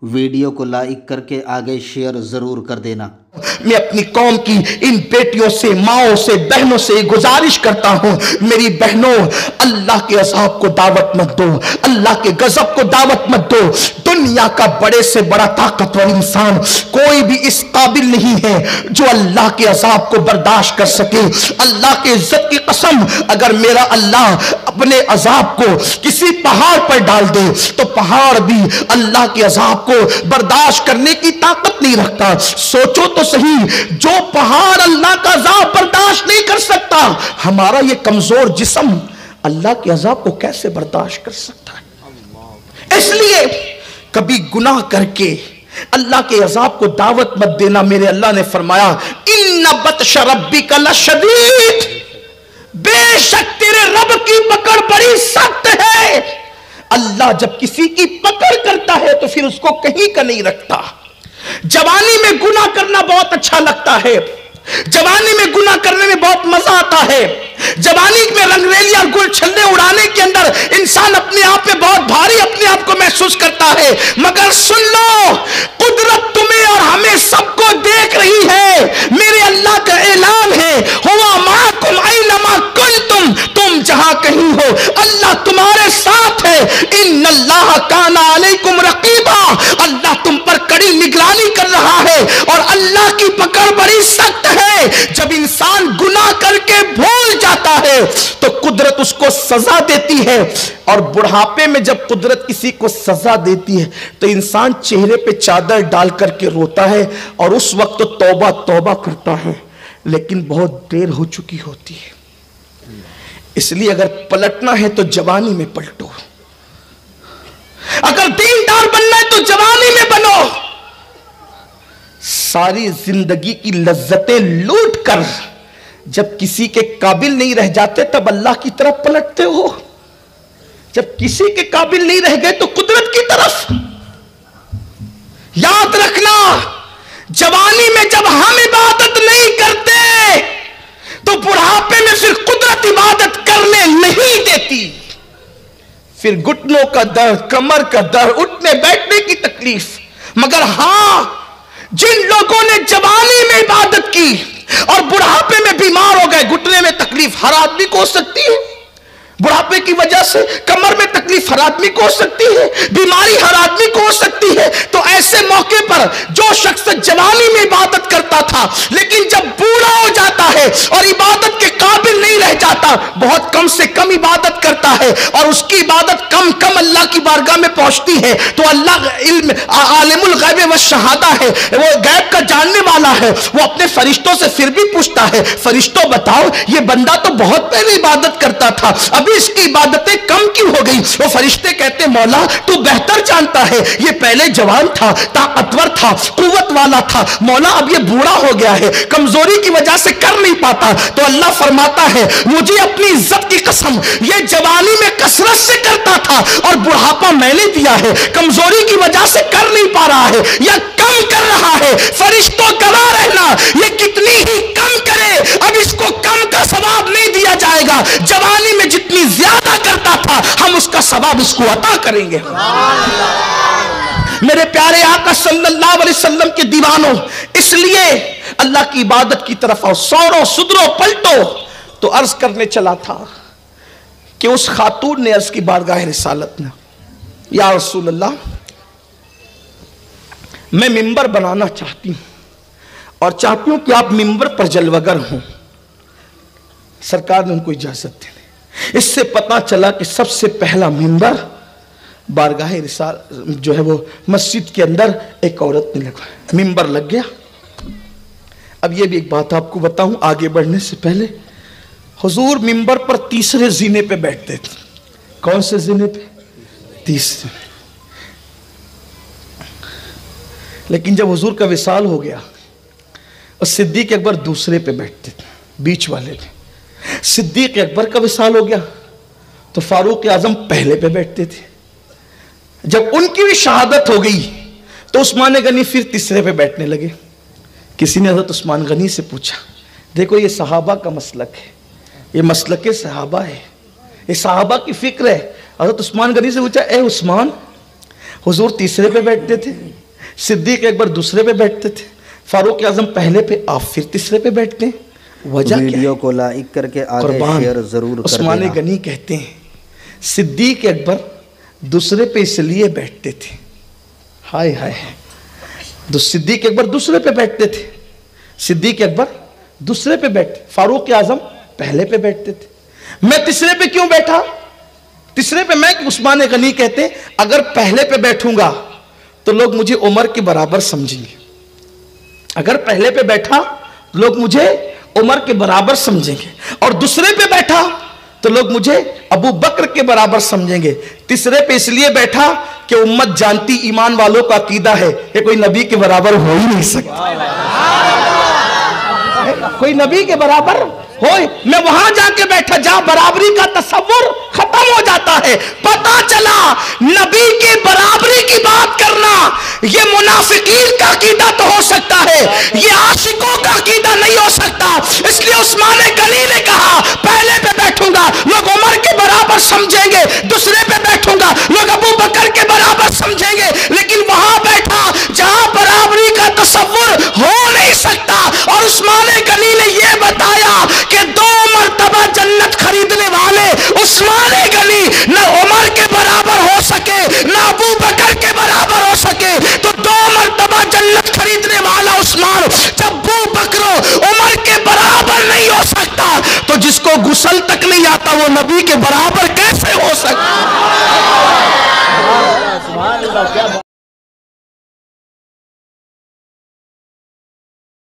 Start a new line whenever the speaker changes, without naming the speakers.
Video को like करके आगे शेयर ज़रूर कर देना।
मैं अपनी कौम की इन बेटियों से, माओं से, बहनों से गुजारिश करता हूं, मेरी बहनों, अल्लाह के अज़ाब को दावत मत दो, अल्लाह के गजब को दावत मत दो। दुनिया का बड़े से बड़ा ताकतवर इंसान कोई भी इस काबिल नहीं है जो अल्लाह के अज़ाब को बर्दाश्त कर सके। अल्लाह के इज्जत की कसम, अगर मेरा अल्लाह अपने अज़ाब को किसी पहाड़ पर डाल दे तो पहाड़ भी अल्लाह के अज़ाब को बर्दाश्त करने की ताकत नहीं रखता। सोचो तो सही, जो पहाड़ अल्लाह का अज़ाब बर्दाश्त नहीं कर सकता, हमारा ये कमजोर जिस्म अल्लाह के अज़ाब को कैसे बर्दाश्त कर सकता है। इसलिए कभी गुनाह करके अल्लाह के अज़ाब को दावत मत देना। मेरे अल्लाह ने फरमाया, इन्ना बत्श रब्बिका लशदीद, बेशक तेरे रब की पकड़ बड़ी सख्त है। अल्लाह जब किसी की पकड़ करता है तो फिर उसको कहीं का नहीं रखता। जवानी में गुनाह करना बहुत अच्छा लगता है, जवानी में गुनाह करने में बहुत मजा आता है। जवानी में रंगरेली और गुल छल्ले उड़ाने के अंदर इंसान अपने आप में बहुत भारी अपने आप को महसूस करता है। मगर सुन लो, कुदरत तुम्हें और हमें सबको देख रही है। मेरे अल्लाह का ऐलान है, हुवा माकुम ऐनमा कुंतुम, तुम जहां कहीं हो अल्लाह तुम्हारे साथ है। इन्नल्लाह काना अलैकुम रकीबा, अल्लाह तुम पर कड़ी निगरानी कर रहा है और अल्लाह की पकड़ बड़ी सख्त है। जब इंसान गुनाह करके भूल जाता है तो कुदरत उसको सजा देती है, और बुढ़ापे में जब कुदरत किसी को सजा देती है तो इंसान चेहरे पे चादर डाल करके रोता है और उस वक्त तो तौबा तौबा करता है, लेकिन बहुत देर हो चुकी होती है। इसलिए अगर पलटना है तो जवानी में पलटो, अगर दीनदार बनना है तो जवानी में बनो। सारी जिंदगी की लज्जतें लूट कर जब किसी के काबिल नहीं रह जाते तब अल्लाह की तरफ पलटते हो, जब किसी के काबिल नहीं रह गए तो कुदरत की तरफ। याद रखना, जवानी में जब हम इबादत नहीं करते तो बुढ़ापे में फिर कुदरत इबादत करने नहीं देती। फिर घुटनों का दर्द, कमर का दर्द, उठने बैठने की तकलीफ। मगर हां, जिन लोगों ने जवानी में इबादत की और बुढ़ापे में बीमार हो गए, घुटने में तकलीफ हर आदमी को हो सकती है, बुढ़ापे की वजह से कमर में तकलीफ हर आदमी को हो सकती है, बीमारी हर आदमी को हो सकती है। तो ऐसे मौके पर जो शख्स जवानी में इबादत करता था लेकिन जब बूढ़ा हो जाता है और इबादत के काबिल नहीं रह जाता, बहुत कम से कम इबादत करता है और उसकी इबादत कम कम अल्लाह की बारगाह में पहुंचती है, तो अल्लाह इल्म आलिमुल गैब व शहादा है, वो गैब का जानने वाला है। वो अपने फरिश्तों से फिर भी पूछता है, फरिश्तों बताओ, ये बंदा तो बहुत पहले इबादत करता था, अभी इसकी इबादतें कम क्यों हो गई? वो फरिश्ते कहते, मौला तू बेहतर जानता है, ये पहले जवान था, ताकतवर था, कुव्वत वाला था, मौला अब ये बूढ़ा हो गया है, कमजोरी की वजह से कर नहीं पाता। तो अल्लाह फरमाता है, मुझे अपनी इज्जत की कसम, ये जवानी में कसरत से करता था और बुढ़ापा मैंने दिया है, कमजोरी की वजह से कर नहीं पा रहा है या कम कर रहा है। फरिश्तों गवाह रहना, ये कितनी ही कम करे, अब इसको कम का सवाब नहीं दिया जाएगा। जवानी में जितनी ज्यादा करता था हम उसका सवाब इसको अता करेंगे। मेरे प्यारे आका सल्लल्लाहु अलैहि वसल्लम के दीवानों, इसलिए अल्लाह की इबादत की तरफ आओ, सौरो सुधरो पलटो। तो अर्ज करने चला था कि उस खातून ने अर्ज की बारगाह रिसालत में, या रसूल अल्लाह, मैं मिंबर बनाना चाहती हूं और चाहती हूं कि आप मिंबर पर जलवगर हों। सरकार ने उनको इजाजत दी। इससे पता चला कि सबसे पहला मिंबर बारगाह रिसाल जो है वो मस्जिद के अंदर एक औरत ने लगा, मिंबर लग गया। अब ये भी एक बात आपको बताऊं आगे बढ़ने से पहले, हुजूर मिंबर पर तीसरे जीने पे बैठते थे। कौन से जीने पे? तीसरे। लेकिन जब हुजूर का विसाल हो गया और सिद्दीक अकबर दूसरे पे बैठते थे, बीच वाले थे। सिद्दीक अकबर का विसाल हो गया तो फारूक आजम पहले पे बैठते थे। जब उनकी भी शहादत हो गई तो उस्मान गनी फिर तीसरे पे बैठने लगे। किसी ने हज़रत उस्मान गनी से पूछा, देखो ये सहाबा का मसलक है, ये मसलक सहाबा है, ये सहाबा की फिक्र है। हज़रत उस्मान गनी से पूछा, ए उस्मान, हुजूर तीसरे पे बैठते थे, सिद्दीक अकबर दूसरे पे बैठते थे, फारूक आजम पहले पे, आप फिर तीसरे पे बैठते हैं। वजह क्या
वीडियो
है?
को लाइक करके आगे
कुर्बान
शेयर जरूर कर
उस्मान
देना।
गनी कहते हैं सिद्दीक अकबर दूसरे पे इसलिए बैठते थे, हाय हाय, सिद्दीक अकबर दूसरे पे बैठते थे, सिद्दीक अकबर दूसरे पे बैठते, फारूक आजम पहले पे बैठते थे। मैं तीसरे पे क्यों बैठा? तीसरे पे मैं, उस्मान गनी कहते हैं अगर पहले पे बैठूंगा तो लोग मुझे उमर के बराबर समझेंगे, अगर पहले पे बैठा लोग मुझे उमर के बराबर समझेंगे, और दूसरे पे बैठा तो लोग मुझे अबू बकर के बराबर समझेंगे। तीसरे पे इसलिए बैठा कि उम्मत जानती ईमान वालों का अकीदा है कि कोई नबी के बराबर हो ही नहीं सकता, कोई नबी के बराबर हो। मैं वहां जाके बैठा जहां बराबरी का तस्वुर खत्म हो जाता है। पता चला नबी के बराबरी की बात करना ये मुनाफिकीन का अकीदा तो हो सकता है, ये आशिकों का अकीदा नहीं हो सकता। इसलिए उस्मान गनी ने कहा पहले पे बैठूंगा लोग उमर के बराबर समझेंगे, दूसरे पे बैठूंगा लोग अबू बकर के बराबर समझेंगे, लेकिन वहां बैठा जहां बराबरी का तस्वुर हो नहीं सकता। और उस्मान गनी ने यह बताया कि 2 मरतबा जन्नत खरीदने वाले उस्मान गनी न उमर के बराबर हो सके न अबू बकर के बराबर हो सके, तो 2 मरतबा जन्नत खरीदने वाला उस्मान जब अबू बकर उमर के बराबर नहीं हो सकता तो जिसको गुस्ल तक नहीं आता वो नबी के बराबर कैसे हो सकता?